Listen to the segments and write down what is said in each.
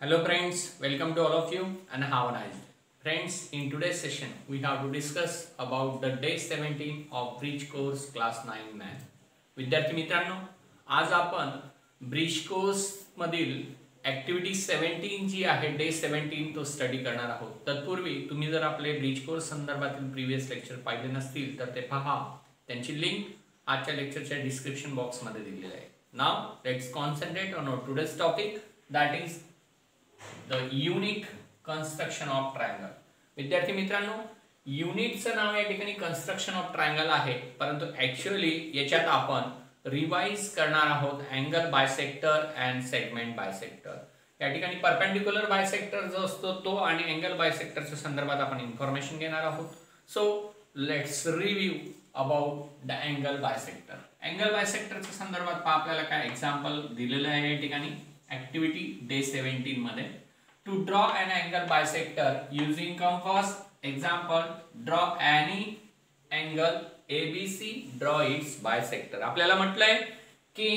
Hello friends, welcome to all of you and have a nice day. Friends, in today's session we have to discuss about the day 17 of Bridge Course Class 9 Math. विद्यार्थी मित्रांनो, आज आपण bridge course मधील activity 17 जी आहे day 17 तो study करणार आहोत. तत्पूर्वी तुम्ही जर आपले ब्रिज कोर्स संदर्भातील प्रीवियस लेक्चर पाहिले नसतील तर ते पहा. त्यांची लिंक आजच्या लेक्चरच्या डिस्क्रिप्शन बॉक्स मध्ये दिलेली आहे. Now let's concentrate on our today's topic, that is the unit construction of triangle. विद्यार्थी मित्रांनो, युनिटचं नाव या ठिकाणी कन्स्ट्रक्शन ऑफ ट्रायंगल आहे, परंतु ऍक्च्युअली याच्यात आपण रिवाइज करणार आहोत angle bisector and segment bisector. या ठिकाणी परपेंडिक्युलर बायसेक्टर जो असतो तो आणि अँगल बायसेक्टरच्या संदर्भात आपण इन्फॉर्मेशन घेणार आहोत. So let's review about the angle bisector. Angle बायसेक्टरच्या संदर्भात आपल्याला काय एक्झाम्पल दिलेलं आहे या ठिकाणी ऍक्टिव्हिटी डे 17 मध्ये. To draw an angle bisector using compass. Example, draw any angle ABC, draw its bisector. आपल्याला म्हटलंय की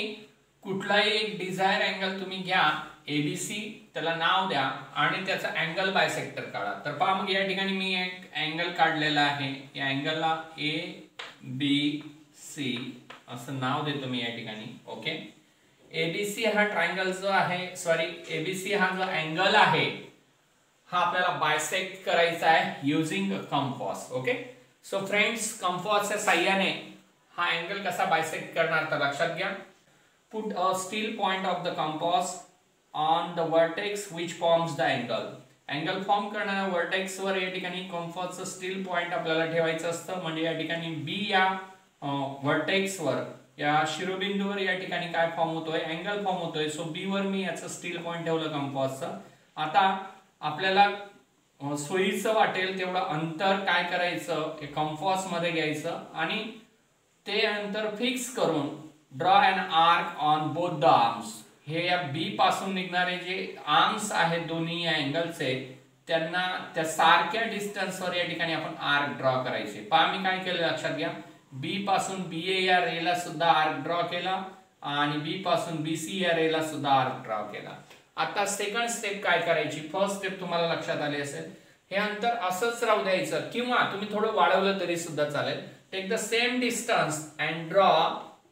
कुठलाही एक डिझायर अँगल तुम्ही घ्या ABC, त्याला नाव द्या आणि त्याचा अँगल बायसेक्टर काढा. तर पहा, मग या ठिकाणी मी एक अँगल काढलेला आहे. या अँगलला ABC असं नाव देतो मी या ठिकाणी. ओके, ABC हा ट्रायंगल जो आहे, सॉरी ABC हा जो अँगल आहे हा आपल्याला बायसेक्ट करायचा आहे using compass. Okay, so friends, कंपासच्या साहाय्याने हा अँगल कसा बायसेक्ट करणार तर लक्षात घ्या. Put a steel point of the compass on the vertex which forms the angle. Angle form करणाऱ्या वर्टेक्स वर या ठिकाणी कंपासचं स्टील पॉइंट आपल्याला ठेवायचं असतं. म्हणजे या ठिकाणी B या वर्टेक्स वर, या शिरोबिंदूवर या ठिकाणी काय फॉर्म होतोय, अँगल फॉर्म होतोय. सो B वर मी याचं स्टील पॉइंट ठेवलं कंपासचं. आता आपल्याला सोयीचं वाटेल तेवढं अंतर काय करायचं, कंपास मध्ये घ्यायचं आणि ते अंतर फिक्स करून draw an arc on both the arms. हे या B पासून निघणारे जे आर्म्स आहेत दोन्ही या अँगलचे, त्यांना त्या सारख्या डिस्टन्सवर या ठिकाणी आपण आर्क ड्रॉ करायचे. पहा, मी काय केलं लक्षात घ्या. B पासून BA या रेला सुद्धा आर्क ड्रॉ केला आणि B पासून BC या रेला सुद्धा आर्क ड्रॉ केला. आता सेकंड स्टेप काय करायची, फर्स्ट स्टेप तुम्हाला लक्षात आली असेल. हे अंतर असंच राहू द्यायचं किंवा तुम्ही थोडं वाढवलं तरी सुद्धा चालेल. Take the same distance and draw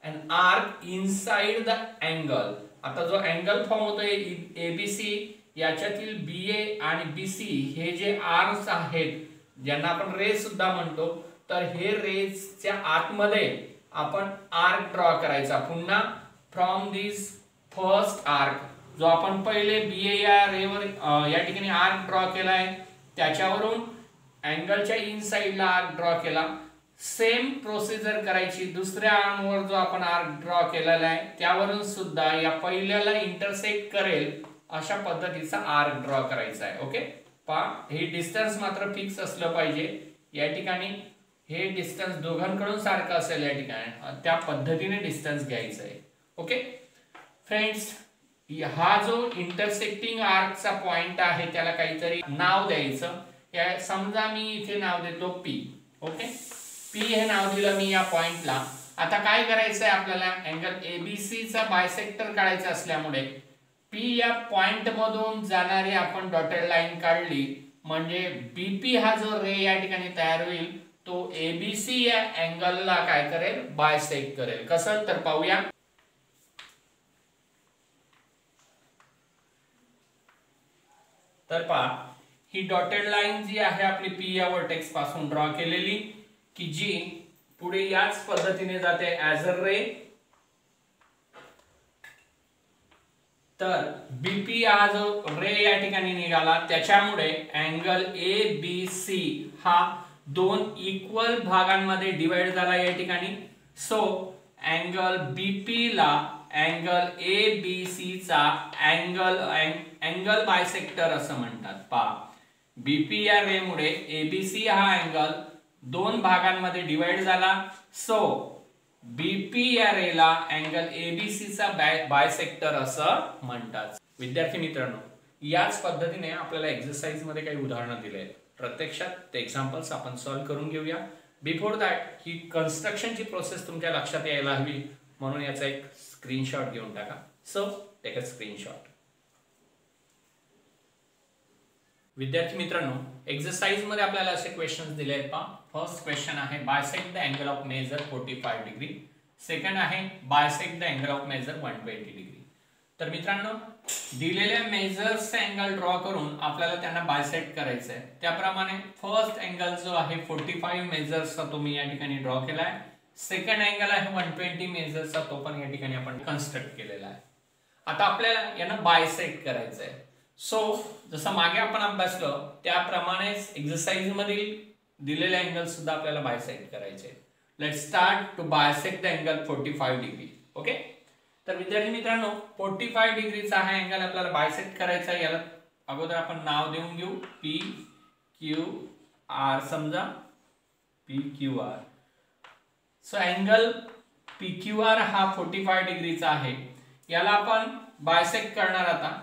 an arc inside the angle. आता जो अँगल फॉर्म होतोय ABC, याच्यातील BA आणि BC हे जे आर्म्स आहेत ज्यांना आपण रे सुद्धा म्हणतो, तर हे रेजच्या आतमध्ये आपण आर्क ड्रॉ करायचा. पुन्हा फ्रॉम दिस फर्स्ट आर्क, जो आपण पहिले BA या रेवर या ठिकाणी आर्क ड्रॉ केलाय, त्याच्यावरून अँगलच्या इनसाइडला आर्क ड्रॉ केला. सेम प्रोसिजर करायची दुसऱ्या आर्मवर जो आपण आर्क ड्रॉ केलेला आहे त्यावरून सुद्धा या पहिल्याला इंटरसेक्ट करेल अशा पद्धतीचा आर्क ड्रॉ करायचा आहे. ओके, पहा, हे डिस्टन्स मात्र फिक्स असलं पाहिजे. या ठिकाणी हे डिस्टन्स दोघांकडून सारखं असेल, या ठिकाणी त्या पद्धतीने डिस्टन्स घ्यायचं आहे. ओके फ्रेंड्स, हा जो इंटरसेक्टिंग आर्कचा पॉइंट आहे त्याला काहीतरी नाव द्यायचं. या समजा मी इथे नाव देतो P. ओके, P हे नाव दिलं मी या पॉइंटला. आता काय करायचं आहे आपल्याला, अँगल ABC चा बायसेक्टर काढायचा असल्यामुळे P या पॉइंट मधून जाणारी आपण डॉटेड लाईन काढली, म्हणजे BP हा जो रे या ठिकाणी तयार होईल तो ABC या अँगलला काय करेल, बायसेक्ट करेल. कसं तर पाहूया. तर पहा, ही डॉटेड लाईन जी आहे आपली P या वर्टेक्स पासून ड्रॉ केलेली, की जी पुढे याच पद्धतीने जाते ऍज अ रे. तर BP हा जो रे या ठिकाणी निघाला, त्याच्यामुळे अँगल ABC हा दोन इक्वल भागांमध्ये डिवाइड झाला या ठिकाणी. सो अँगल BP ला अँगल ABC चा अँगल बायसेक्टर असं म्हणतात. पहा, BP या रे मुळे ABC हा अँगल दोन भागांमध्ये डिवाइड झाला. सो BP या रेला अँगल ABC चा बायसेक्टर असं म्हणतात. विद्यार्थी मित्रांनो, याच पद्धतीने आपल्याला एक्सरसाइज मध्ये काही उदाहरणं दिले आहेत. प्रत्यक्षात ते एक्झाम्पल्स आपण सॉल्व्ह करून घेऊया. बिफोर दॅट ही कन्स्ट्रक्शनची प्रोसेस तुमच्या लक्षात यायला हवी, म्हणून याचा एक स्क्रीनशॉट घेऊन टाका. So take a screenshot. विद्यार्थी मित्रांनो, एक्सरसाइज मध्ये आपल्याला असे क्वेश्चन्स दिले आहेत पहा. फर्स्ट क्वेश्चन आहे bisect the angle of measure 45 degree. Second आहे bisect the angle of measure 120 degree. तर मित्रांनो, दिलेल्या मेजर्स अँगल ड्रॉ करून आपल्याला त्यांना बायसेक्ट करायचं आहे. त्याप्रमाणे फर्स्ट अँगल जो आहे 45 मेजर्सचा तो मी या ठिकाणी ड्रॉ केला आहे. सेकंड अँगल आहे 120 मेजर्सचा, तो पण या ठिकाणी आपण कन्स्ट्रक्ट केलेला आहे. आता आपल्याला यांना बायसेक्ट करायचं आहे. सो जसं मागे आपण अभ्यासलं त्याप्रमाणेच एक्सरसाइज मधील दिलेले अँगल सुद्धा आपल्याला बायसेक्ट करायचे. Let's start to bisect the angle 45 degree. Okay, तर विद्यार्थी मित्रांनो, 45 डिग्रीचा हा अँगल आपल्याला बायसेक्ट करायचा आहे. याला अगोदर आपण नाव देऊन घेऊ, पी क्यू आर. समजा P Q R. So angle P Q R हा 45 डिग्रीचा आहे. याला आपण बायसेक्ट करणार. आता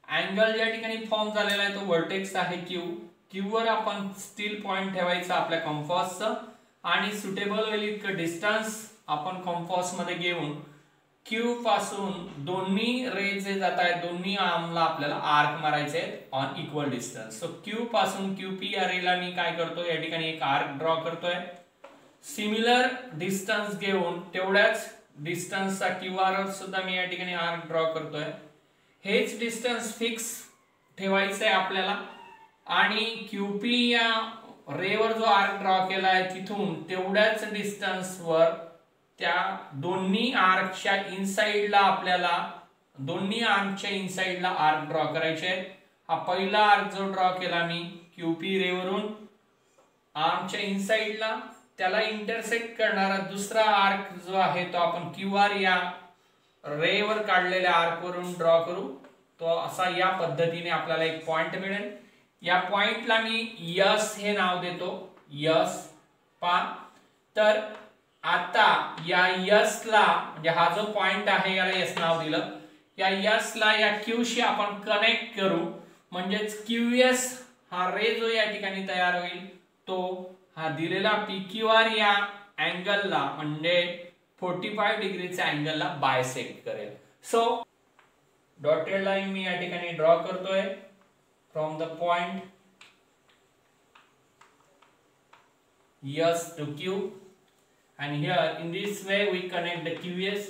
अँगल या ठिकाणी फॉर्म झालेला आहे तो व्हर्टेक्स आहे क्यू. क्यू वर आपण स्टील पॉइंट ठेवायचा आपल्या कंपासचं आणि सुटेबल होईल इतकं डिस्टन्स आपण कंपास मध्ये घेऊन क्यू पासून दोन्ही रे जे जात आहेत दोन्ही आर्मला आपल्याला आर्क मारायचे आहेत on equal distance. So Q पासून क्यूपी या रेला मी काय करतो, या ठिकाणी एक आर्क ड्रॉ करतोय. सिमिलर डिस्टन्स घेऊन तेवढ्याच डिस्टन्सचा क्यू आर सुद्धा मी या ठिकाणी आर्क ड्रॉ करतोय. हेच डिस्टन्स फिक्स ठेवायचं आहे आपल्याला आणि क्यूपी या रेवर जो आर्क ड्रॉ केला आहे तिथून तेवढ्याच डिस्टन्स वर त्या दोन्ही आर्कच्या इनसाइडला आपल्याला दोन्ही आर्मच्या इनसाइडला आर्क ड्रॉ करायचे आहेत. हा पहिला आर्क जो ड्रॉ केला मी क्यूपी रेवरून आर्मच्या इनसाइडला, त्याला इंटरसेक्ट करणारा दुसरा आर्क जो आहे तो आपण क्यू आर या रेवर काढलेल्या आर्क वरून ड्रॉ करू. तो असा या पद्धतीने आपल्याला एक पॉइंट मिळेल. या पॉइंटला मी यस हे नाव देतो. यस पा. तर आता या यस ला म्हणजे हा जो पॉइंट आहे याला यस नाव दिलं. या यस ला या क्यू शी आपण कनेक्ट करू. म्हणजेच क्यूएस हा रे जो या ठिकाणी तयार होईल तो हा दिलेला पी क्यू आर या अँगलला म्हणजे 45 डिग्रीच्या अँगलला बायसेक्ट करेल. सो डॉटेड लाईन मी या ठिकाणी ड्रॉ करतोय from the point S to Q and here in this way we connect the QS.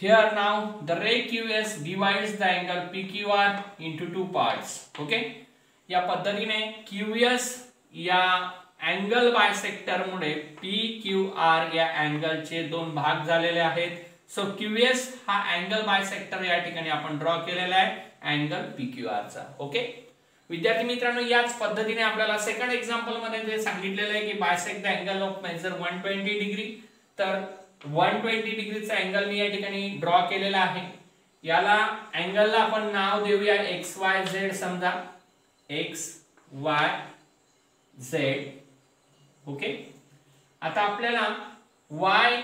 Here now the ray QS divides the angle PQR into two parts. Okay, या पद्धतीने QS या angle bisector मुळे PQR या अँगलचे दोन भाग झालेले आहेत. So QS हा अँगल बायसेक्टर या ठिकाणी आपण ड्रॉ केलेला आहे अँगल PQR चा. ओके विद्यार्थी मित्रांनो, याच पद्धतीने आपल्याला सेकंड एक्झाम्पल मध्ये जे सांगितलेलं आहे की bisect the angle of measure 120 degree. तर 120 डिग्रीचा अँगल मी या ठिकाणी ड्रॉ केलेला आहे. याला अँगलला आपण नाव देऊया एक्स वाय झेड. समजा एक्स वाय झेड. ओके, आता आपल्याला वाय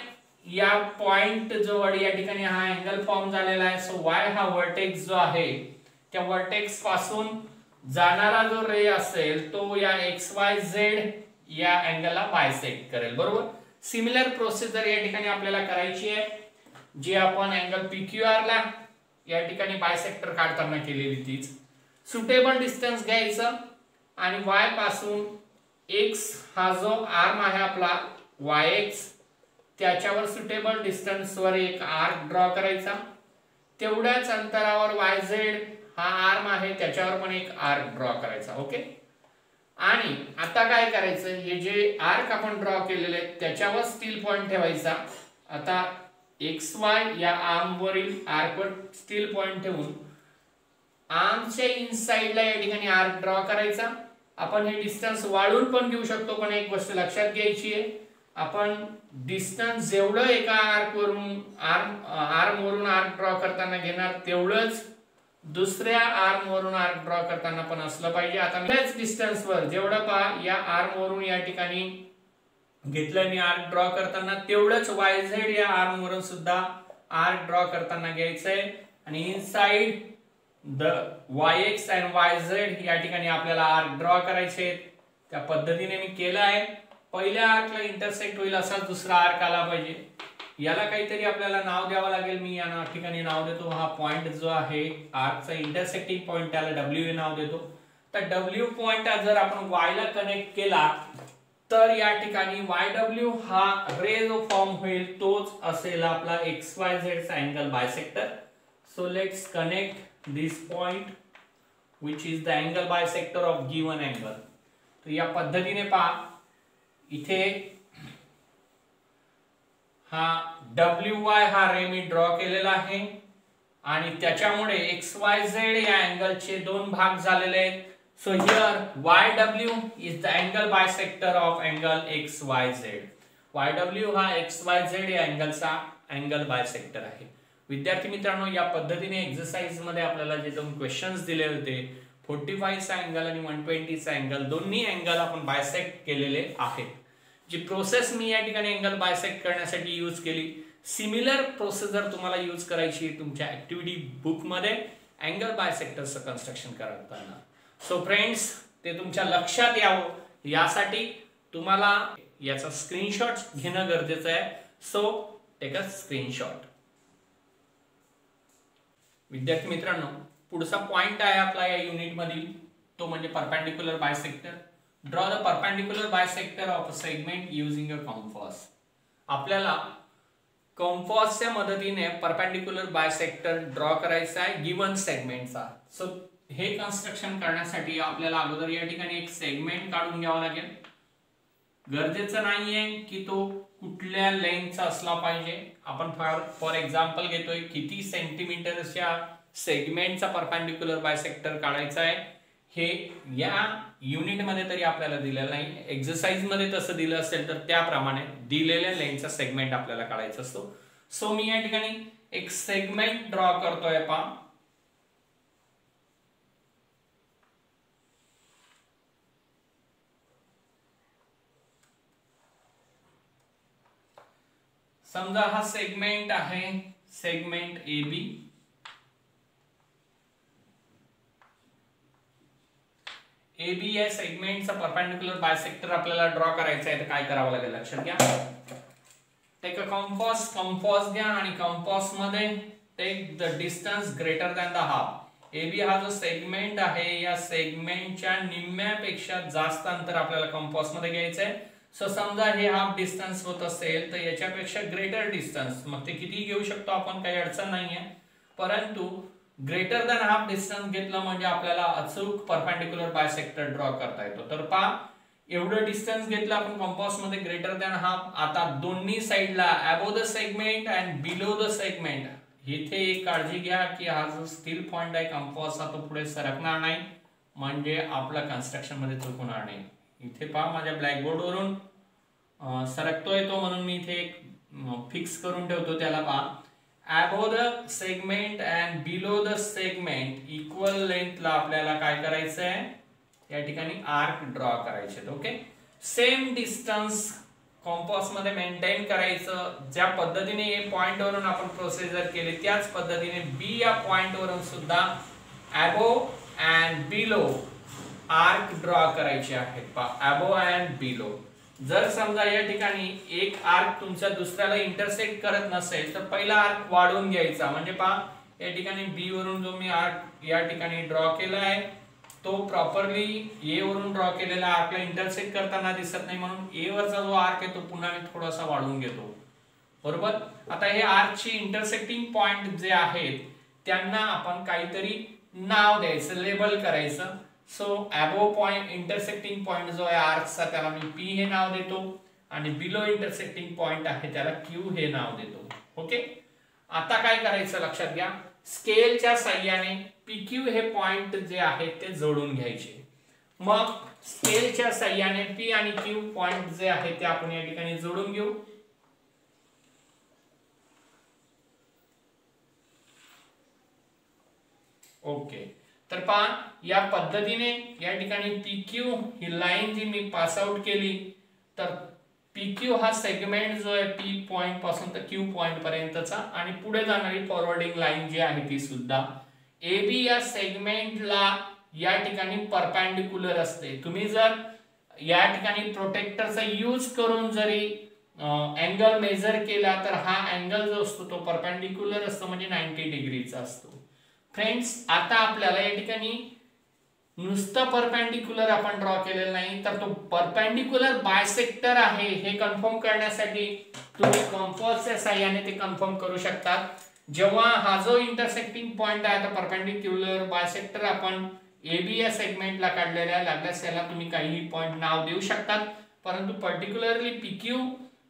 या पॉइंट जवळ या ठिकाणी हा अँगल फॉर्म झालेला आहे. सो वाय हा व्हर्टेक्स जो आहे त्या व्हर्टेक्स पासून जाणारा जो रे असेल तो या एक्स वाय झेड या अँगलला बायसेक्ट करेल. बरोबर, सिमिलर प्रोसिजर या ठिकाणी आपल्याला करायची आहे जी आपण अँगल PQR ला या ठिकाणी बायसेक्टर काढताना केलेली तीच. सुटेबल डिस्टन्स घ्यायचं आणि y पासून x हा जो आर्म आहे आपला yx त्याच्यावर सुटेबल डिस्टन्स वर एक आर्क ड्रॉ करायचा. तेवढ्याच अंतरावर yz हा आर्म आहे त्याच्यावर पण एक आर्क ड्रॉ करायचा. ओके, आणि आता काय करायचं, हे जे आर्क आपण ड्रॉ केलेले आहेत त्याच्यावर स्टील पॉइंट ठेवायचा. आता एक्स वाय या आर्म वरील आर्क वर स्टील पॉइंट ठेवून आर्मच्या इनसाइडला या ठिकाणी आर्क ड्रॉ करायचा. आपण हे डिस्टन्स वाढवून पण घेऊ शकतो, पण एक गोष्ट लक्षात घ्यायची आहे, आपण डिस्टन्स जेवढं एका आर्क वरून आर्म वरून आर्क ड्रॉ करताना घेणार तेवढंच दुसऱ्या आर्म वरून आर्क ड्रॉ करताना पण असलं पाहिजे. आता त्याच डिस्टन्स वर जेवढं पहा या आर्म वरून या ठिकाणी घेतलं मी आर्क ड्रॉ करताना तेवढंच YZ या आर्म वरून सुद्धा आर्क ड्रॉ करताना घ्यायचंय. आणि inside the YX and YZ या ठिकाणी आपल्याला आर्क ड्रॉ करायचे आहेत. त्या पद्धतीने मी केलं आहे. पहिल्या आर्कला इंटरसेक्ट होईल असा दुसरा आर्क आला पाहिजे. याला काहीतरी आपल्याला नाव द्यावं लागेल. मी या ठिकाणी नाव देतो, हा पॉइंट जो आहे आर्कचा इंटरसेक्टिंग पॉइंट त्याला W हे नाव देतो. तर W पॉइंट जर आपण Y ला कनेक्ट केला तर या ठिकाणी YW हा रे जो फॉर्म होईल तोच असेल आपला XYZ चा angle bisector. So let's connect this point which is the angle bisector of given angle. तर या पद्धतीने पहा इथे हा WY हा रे मी ड्रॉ केलेला आहे आणि त्याच्यामुळे XYZ या अँगलचे दोन भाग झालेले आहेत. So here YW is the angle bisector of angle XYZ. YW हा XYZ या अँगलचा अँगल बायसेक्टर आहे. विद्यार्थी मित्रांनो, या पद्धतीने एक्सरसाइज मध्ये आपल्याला जे दोन क्वेश्चन्स दिले होते 45 चा अँगल आणि 120 चा अँगल, दोन्ही अँगल आपण बायसेक्ट केलेले आहेत. जी प्रोसेस मी या ठिकाणी अँगल बायसेक्ट करण्यासाठी यूज केली, सिमिलर प्रोसेस जर तुम्हाला यूज करायची तुमच्या ऍक्टिव्हिटी बुक मध्ये अँगल बायसेक्टरचं कन्स्ट्रक्शन करताना. सो फ्रेंड्स, ते तुमच्या लक्षात यावं यासाठी तुम्हाला याचा स्क्रीनशॉट घेणं गरजेचं आहे. So take a screenshot. विद्यार्थी मित्रांनो, पुढचा पॉइंट आहे आपला या युनिट मधील, तो म्हणजे perpendicular bisector. Draw the perpendicular bisector of a segment using a compass. आपल्याला कंपासच्या मदतीने परपेंडिक्युलर बायसेक्टर ड्रॉ करायचा आहे गिवन सेगमेंटचा. सो हे कन्स्ट्रक्शन करण्यासाठी आपल्याला अगोदर या ठिकाणी एक सेगमेंट काढून घ्यावा लागेल. गरजेचं नाहीये की तो कुठल्या लेंथचा असला पाहिजे. आपण फॉर एक्झाम्पल घेतोय किती सेंटीमीटरच्या सेगमेंटचा परपेंडिक्युलर बायसेक्टर काढायचा आहे हे या युनिट मध्ये तरी आपल्याला दिलेलं नाही. एक्सरसाइज मध्ये तसं दिलं असेल तर त्याप्रमाणे दिलेल्या लेंथचा सेगमेंट आपल्याला काढायचा असतो. सो मी या ठिकाणी एक सेगमेंट ड्रॉ करतोय. पहा, समजा हा सेगमेंट आहे सेगमेंट AB. AB या सेगमेंटचा परपेंडिक्युलर बायसेक्टर आपल्याला ड्रॉ करायचा आहे. तर काय करावं लागेल लक्षात घ्या. टेक अ कंपास घ्या आणि कंपास मध्ये take the distance greater than the half. AB हा जो सेगमेंट आहे या सेगमेंटच्या निम्म्यापेक्षा जास्त अंतर आपल्याला कंपास मध्ये घ्यायचं आहे. सो समजा हे हाफ डिस्टन्स होत असेल तर याच्यापेक्षा ग्रेटर डिस्टन्स, मग ते किती घेऊ शकतो आपण, काही अडचण नाहीये. परंतु ग्रेटर दॅन हाफ डिस्टन्स घेतलं म्हणजे आपल्याला अचूक परपेंडिक्युलर बायसेक्टर ड्रॉ करता येतो. तर पहा, एवढं डिस्टन्स घेतलं आपण कंपास मध्ये ग्रेटर दॅन हाफ. आता दोन्ही साइडला above the segment and below the segment, इथे एक काळजी घ्या की हा जो स्टील पॉइंट आहे कंपासचा तो पुढे सरकणार नाही, म्हणजे आपला कन्स्ट्रक्शन मध्ये चूक होणार नाही. इथे पहा माझ्या ब्लॅकबोर्ड वरून सरकतोय तो, म्हणून मी इथे एक फिक्स करून ठेवतो त्याला. पहा, above the segment and below the segment equal लेंथला आपल्याला काय करायचं आहे, या ठिकाणी आर्क ड्रॉ करायचे. ओके, सेम डिस्टन्स कंपास मध्ये मेंटेन करायचं. ज्या पद्धतीने ए पॉइंट वरून आपण प्रोसिजर केली त्याच पद्धतीने बी या पॉइंट वरून सुद्धा above and below arc draw करायचे आहेत. पहा, अबोव अँड बिलो. जर समजा या ठिकाणी एक आर्क तुमच्या दुसऱ्याला इंटरसेक्ट करत नसेल तर पहिला आर्क वाढवून घ्यायचा. म्हणजे पहा, या ठिकाणी बी वरून जो मी आर्क या ठिकाणी ड्रॉ केला आहे तो प्रॉपरली ए वरून ड्रॉ केलेला आर्कला इंटरसेक्ट करताना दिसत नाही, म्हणून ए वरचा जो आर्क आहे तो पुन्हा मी थोडासा वाढवून घेतो. बरोबर. आता हे आर्कची इंटरसेक्टिंग पॉइंट जे आहेत त्यांना आपण काहीतरी नाव द्यायचं, लेबल करायचं. So above point intersecting point जो आहे आर्कचा त्याला मी P हे नाव देतो आणि बिलो इंटरसेक्टिंग पॉइंट आहे त्याला Q हे नाव देतो. ओके, आता काय करायचं लक्षात घ्या, स्केलच्या साहाय्याने PQ हे पॉइंट जे आहेत ते जोडून घ्यायचे. मग स्केलच्या साहाय्याने P आणि Q पॉइंट जे आहेत ते आपण या ठिकाणी जोडून घेऊ. ओके, तर पहा या पद्धतीने या ठिकाणी PQ ही लाईन जी मी पास आउट केली तर PQ हा सेगमेंट जो आहे P पॉइंट पासून तर Q पॉइंट पर्यंतचा आणि पुढे जाणारी फॉरवर्डिंग लाईन जी आहे ती सुद्धा AB या सेगमेंटला या ठिकाणी परपेंडिक्युलर असते. तुम्ही जर या ठिकाणी प्रोटेक्टरचा यूज करून जरी अँगल मेजर केला तर हा अँगल जो असतो तो परपेंडिक्युलर असतो, म्हणजे 90 डिग्रीचा असतो. फ्रेंड्स, आता आपल्याला या ठिकाणी नुसतं परपेंडिक्युलर आपण ड्रॉ केलेलं नाही, तर तो परपेंडिक्युलर बायसेक्टर आहे हे कन्फर्म करण्यासाठी तुम्ही कंपासच्या साहाय्याने ते कन्फर्म करू शकतात. जेव्हा हा जो इंटरसेक्टिंग पॉइंट आहे, तर परपेंडिक्युलर बायसेक्टर आपण AB या सेगमेंटला काढलेला आहे. लागल्यास याला तुम्ही काहीही पॉइंट नाव देऊ शकतात, परंतु पर्टिक्युलरली PQ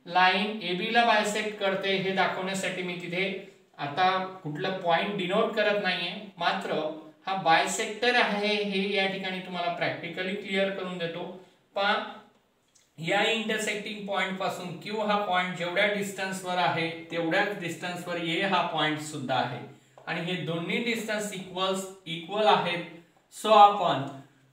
लाईन AB ला बायसेक्ट करते हे दाखवण्यासाठी मी तिथे आता कुठलं पॉइंट डिनोट करत नाहीये, मात्र हा बायसेक्टर आहे हे या ठिकाणी तुम्हाला प्रॅक्टिकली क्लिअर करून देतो. पहा, या इंटरसेक्टिंग पॉइंट पासून Q हा पॉइंट जेवढ्या डिस्टन्स वर आहे तेवढ्याच डिस्टन्स वर A हा पॉइंट सुद्धा आहे आणि हे दोन्ही डिस्टन्स इक्वल आहेत. सो आपण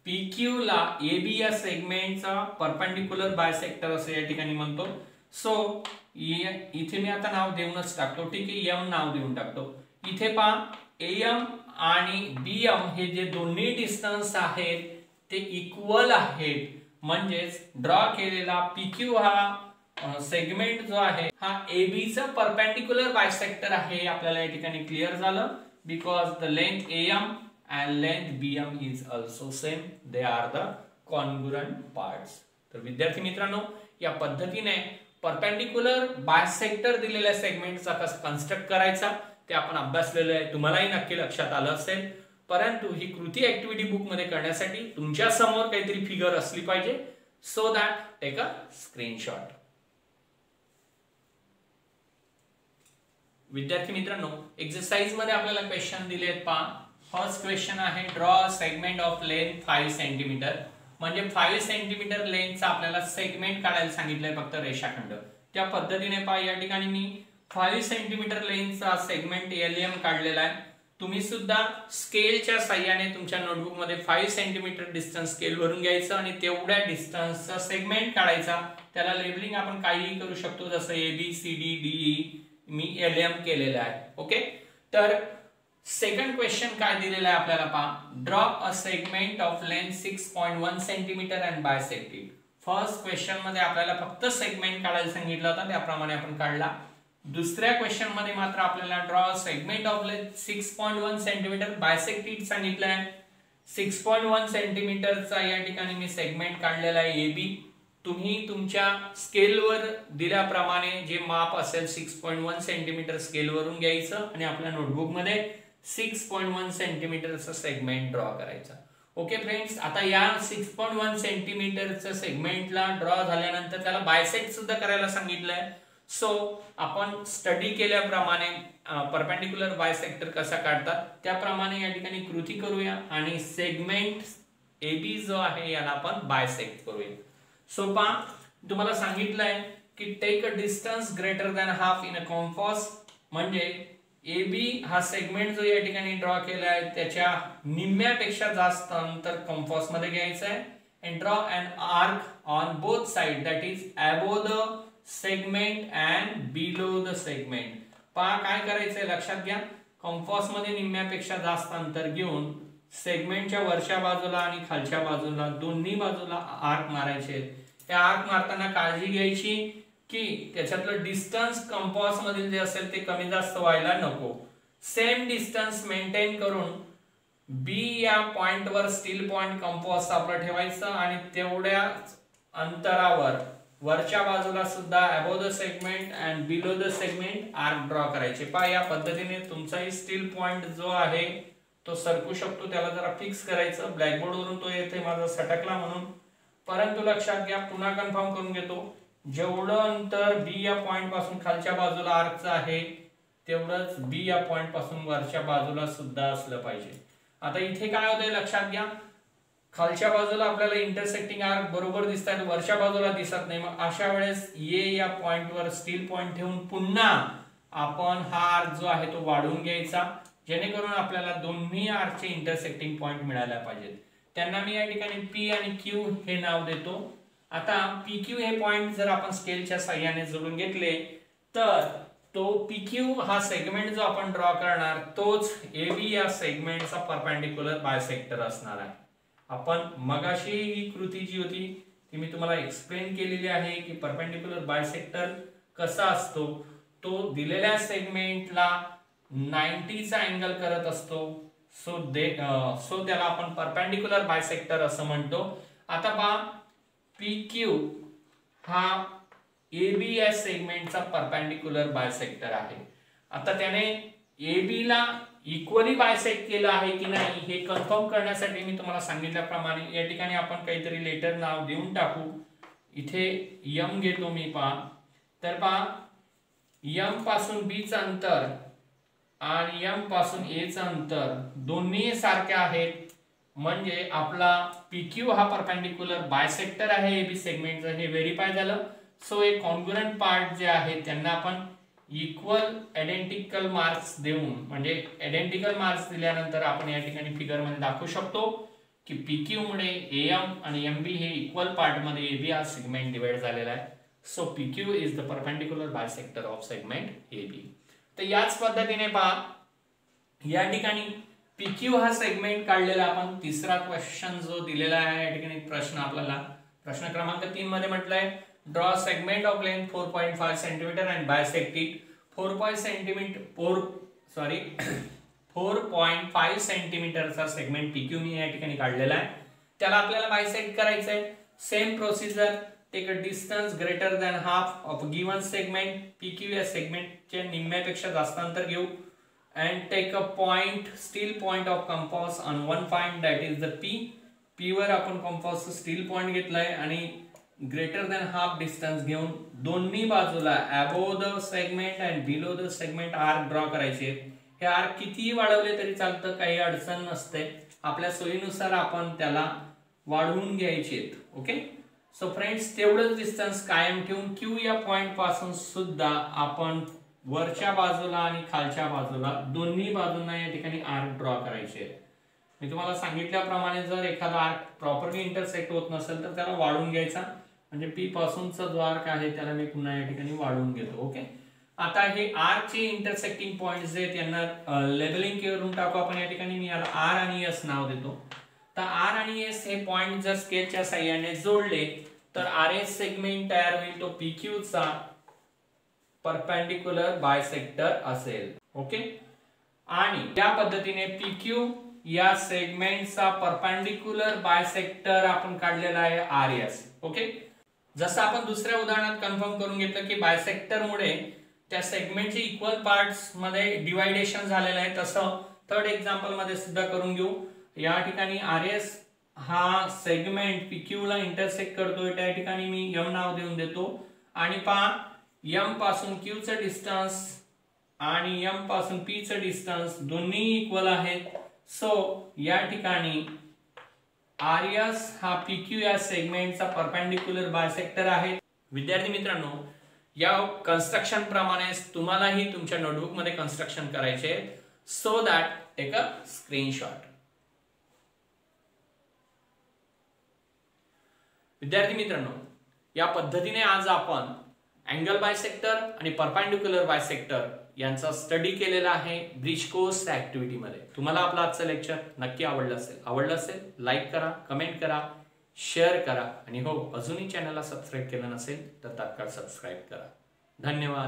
PQ ला AB या सेगमेंटचा परपेंडिक्युलर बायसेक्टर असे या ठिकाणी म्हणतो. सो इथे मी आता नाव देऊनच टाकतो, ठीक आहे, M नाव देऊन टाकतो. इथे पहा, AM आणि BM हे जे दोन्ही डिस्टन्स आहेत ते इक्वल आहेत, म्हणजेच ड्रॉ केलेला PQ हा सेगमेंट जो आहे हा AB चा परपेंडिक्युलर बायसेक्टर आहे. आपल्याला या ठिकाणी क्लिअर झालं, because the length AM and length BM is also same, they are the congruent parts. तर विद्यार्थी मित्रांनो, या पद्धतीने परपेंडिक्युलर बायसेक्टर दिलेल्या सेगमेंटचा कसा कन्स्ट्रक्ट करायचा ते आपण अभ्यासलेलं आहे, तुम्हालाही नक्की लक्षात आलं असेल. परंतु ही कृती ऍक्टिव्हिटी बुक मध्ये करण्यासाठी तुमच्या समोर काहीतरी फिगर असली पाहिजे, so that take a screenshot. विद्यार्थी मित्रांनो, एक्सरसाइज मध्ये आपल्याला क्वेश्चन दिले आहेत. पहा, फर्स्ट क्वेश्चन आहे, draw segment of length 5 centimetre. म्हणजे 5 सेंटीमीटर लेंथचा आपल्याला सेगमेंट काढायला सांगितलंय, फक्त रेषाखंड. त्या पद्धतीने पहा, या ठिकाणी मी 5 सेंटीमीटर लेंथचा सेगमेंट LM काढलेला आहे. तुम्ही सुद्धा स्केलच्या साहाय्याने तुमच्या नोटबुक मध्ये 5 सेंटीमीटर डिस्टन्स स्केल वरून घ्यायचं आणि तेवढ्या डिस्टन्सचा सेगमेंट काढायचा. त्याला लेबलिंग आपण काहीही करू शकतो, जसं ABCDDE मी LM केलेलं आहे. ओके, तर सेकंड क्वेश्चन काय दिलेला आहे आपल्याला, पहा, draw a segment of length 6.1 centimetre and bisect it. First question मध्ये आपल्याला फक्त सेगमेंट काढायला सांगितलं होतं, त्याप्रमाणे आपण काढला. दुसऱ्या क्वेश्चन मध्ये मात्र आपल्याला draw a segment of length 6.1 centimetre bisect it सांगितलंय. 6.1 सेंटीमीटरचा या ठिकाणी मी सेगमेंट काढलेला आहे AB. तुम्ही तुमच्या स्केलवर दिल्याप्रमाणे जे माप असेल 6.1 सेंटीमीटर स्केलवरून घ्यायचं आणि आपल्या नोटबुक मध्ये 6.1 सेंटीमीटरचा सेगमेंट ड्रॉ करायचा. ओके फ्रेंड्स, आता या 6.1 सेंटीमीटरच्या सेगमेंटला ड्रॉ झाल्यानंतर त्याला बायसेक्ट सुद्धा करायला सांगितलंय. सो आपण स्टडी केल्याप्रमाणे परपेंडिक्युलर बायसेक्टर कसा काढतात त्याप्रमाणे या ठिकाणी कृती करूया आणि सेगमेंट AB जो आहे याला आपण बायसेक्ट करूया. सो पहा, तुम्हाला सांगितलंय की take a distance greater than half in a compass. म्हणजे AB हा सेगमेंट जो या ठिकाणी ड्रॉ केला आहे त्याच्या निम्म्यापेक्षा जास्त अंतर कंपास मध्ये घ्यायचं आहे. and draw an arc on both sides, that is above the segment and below the segment. पहा काय करायचंय लक्षात घ्या, कंपास मध्ये निम्म्यापेक्षा जास्त अंतर घेऊन सेगमेंटच्या वरच्या बाजूला आणि खालच्या बाजूला दोन्ही बाजूला आर्क मारायचे. त्या आर्क मारताना काळजी घ्यायची की त्याच्यातलं डिस्टन्स कंपास मधील जे असेल ते कमी जास्त व्हायला नको. सेम डिस्टन्स मेंटेन करून B या पॉइंट वर स्टील पॉइंट कंपास आपलं ठेवायचं आणि तेवढ्या अंतरावर वरच्या बाजूला सुद्धा above the segment and below the segment arc draw करायचे. पहा, या पद्धतीने तुमचाही स्टील पॉइंट जो आहे तो सरकू शकतो, त्याला जरा फिक्स करायचं. ब्लॅकबोर्ड वरून तो येते माझा सटकला म्हणून, परंतु लक्षात घ्या, पुन्हा कन्फर्म करून घेतो, जेवढं अंतर B या पॉइंट पासून खालच्या बाजूला आर्कचं आहे तेवढंच B या पॉइंट पासून वरच्या बाजूला सुद्धा असलं पाहिजे. आता इथे काय होतंय लक्षात घ्या, खालच्या बाजूला आपल्याला इंटरसेक्टिंग आर्क बरोबर दिसतात, वरच्या बाजूला दिसत नाही. मग अशा वेळेस A या पॉइंट वर स्टील पॉइंट ठेवून पुन्हा आपण हा आर्क जो आहे तो वाढवून घ्यायचा, जेणेकरून आपल्याला दोन्ही आर्कचे इंटरसेक्टिंग पॉइंट मिळायला पाहिजेत. त्यांना मी या ठिकाणी P आणि Q हे नाव देतो. आता PQ हे पॉइंट जर आपण स्केलच्या साहाय्याने जोडून घेतले तर तो PQ हा सेगमेंट जो आपण ड्रॉ करणार तोच AB या सेगमेंटचा परपेंडिक्युलर बायसेक्टर असणार आहे. आपण मगाशी ही कृती जी होती ती मी तुम्हाला एक्सप्लेन केलेली आहे की परपेंडिक्युलर बायसेक्टर कसा असतो. तो दिलेल्या सेगमेंटला 90 चा अँगल करत असतो सो त्याला आपण परपेंडिक्युलर बायसेक्टर असं म्हणतो. आता पहा PQ हा AB या सेगमेंटचा परपेंडिक्युलर बायसेक्टर आहे. आता त्याने AB ला इक्वली बायसेक्ट केलं आहे की नाही हे कन्फर्म करण्यासाठी मी तुम्हाला सांगितल्याप्रमाणे या ठिकाणी आपण काहीतरी लेटर नाव देऊन टाकू. इथे M घेतो मी. पहा तर पहा M पासून B चं अंतर आणि M पासून A चं अंतर दोन्ही सारखे आहेत, म्हणजे आपला PQ हा परपेंडिक्युलर बायसेक्टर आहे AB सेगमेंटचा, हे व्हेरीफाय झालं. सो एक कॉन्ग्रुएंट पार्ट जे आहे त्यांना आपण इक्वल आयडेंटिकल मार्क्स देऊन, म्हणजे आयडेंटिकल मार्क्स दिल्यानंतर आपण या ठिकाणी फिगर मध्ये दाखवू शकतो की PQ मुळे AM आणि MB हे इक्वल पार्ट मध्ये AB हा सेगमेंट डिवाइड झालेला आहे. So PQ is the perpendicular bisector of segment AB. तर याच पद्धतीने पहा या ठिकाणी PQ हा सेगमेंट काढलेला आपण तिसरा क्वेश्चन जो दिलेला आहे या ठिकाणी प्रश्न आपल्याला प्रश्न क्रमांक 3 मध्ये म्हटलंय draw segment of length 4.5 centimetre and bisect it. 4.5 सेंटीमीटरचा सेगमेंट PQ मी या ठिकाणी काढलेला आहे. त्याला आपल्याला बायसेक्ट करायचं आहे. Same procedure, take a distance greater than half of given segment. PQ या सेगमेंटच्या निम्म्यापेक्षा जास्त अंतर घेऊ and take a point, steel point of compass on one point, that is the P. P वर आपण कंपास स्टील पॉइंट घेतलाय आणि greater than half distance घेऊन दोन्ही बाजूला above the segment and below the segment arc draw करायचे. हे arc कितीही वाढवले तरी चालतं, काही अडचण नसते. आपल्या सोयीनुसार आपण त्याला वाढवून घ्यायचे. ओके. सो फ्रेंड्स तेवढंच डिस्टन्स कायम ठेवून Q या पॉइंट पासून सुद्धा आपण वरच्या बाजूला आणि खालच्या बाजूला दोन्ही बाजूंना या ठिकाणी आर्क ड्रॉ करायचे. मी तुम्हाला सांगितल्याप्रमाणे जर एखादा आर्क प्रॉपरली इंटरसेक्ट होत नसेल तर त्याला वाढवून घ्यायचा. म्हणजे P पासूनचा जो आर्क आहे त्याला मी पुन्हा या ठिकाणी वाढवून घेतो. ओके. आता हे आर्क चे इंटरसेक्टिंग पॉइंट्स जे त्यांना लेबलिंग करून टाकू आपण. या ठिकाणी मी याला R आणि S नाव देतो. तर R आणि S हे पॉइंट जर स्केलच्या साहाय्याने जोडले तर RS सेगमेंट तयार होईल. तो PQ चा परपेंडिक्युलर बायसेक्टर असेल. ओके. आणि या पद्धतीने PQ या सेगमेंटचा परपेंडिक्युलर बायसेक्टर आपण काढलेला आहे RS. ओके. जसं आपण दुसऱ्या उदाहरणात कन्फर्म करून घेतलं की बायसेक्टर मुळे त्या सेगमेंटचे इक्वल पार्ट्स मध्ये डिवायडेशन झालेलं आहे, तसं थर्ड एक्झाम्पल मध्ये सुद्धा करून घेऊ. या ठिकाणी RS हा सेगमेंट PQ ला इंटरसेक्ट करतोय, त्या ठिकाणी मी M नाव देऊन देतो. आणि पहा M पासून Q चं डिस्टन्स आणि M पासून P चं डिस्टन्स दोन्ही इक्वल आहेत. सो या ठिकाणी RS हा PQ या सेगमेंटचा परपेंडिक्युलर बायसेक्टर आहे. विद्यार्थी मित्रांनो, या कन्स्ट्रक्शन प्रमाणे तुम्हालाही तुमच्या नोटबुक मध्ये कन्स्ट्रक्शन करायचे, so that take a screenshot. विद्यार्थी मित्रांनो, या पद्धतीने आज आपण अँगल बायसेक्टर आणि परपेंडिक्युलर बायसेक्टर यांचा स्टडी केलेला आहे ब्रिज कोर्स ऍक्टिव्हिटी मध्ये. तुम्हाला आपलं आजचं लेक्चर नक्की आवडलं असेल लाईक करा, कमेंट करा, शेअर करा आणि हो अजूनही चॅनलला सबस्क्राईब केलं नसेल तर तात्काळ सबस्क्राईब करा. धन्यवाद.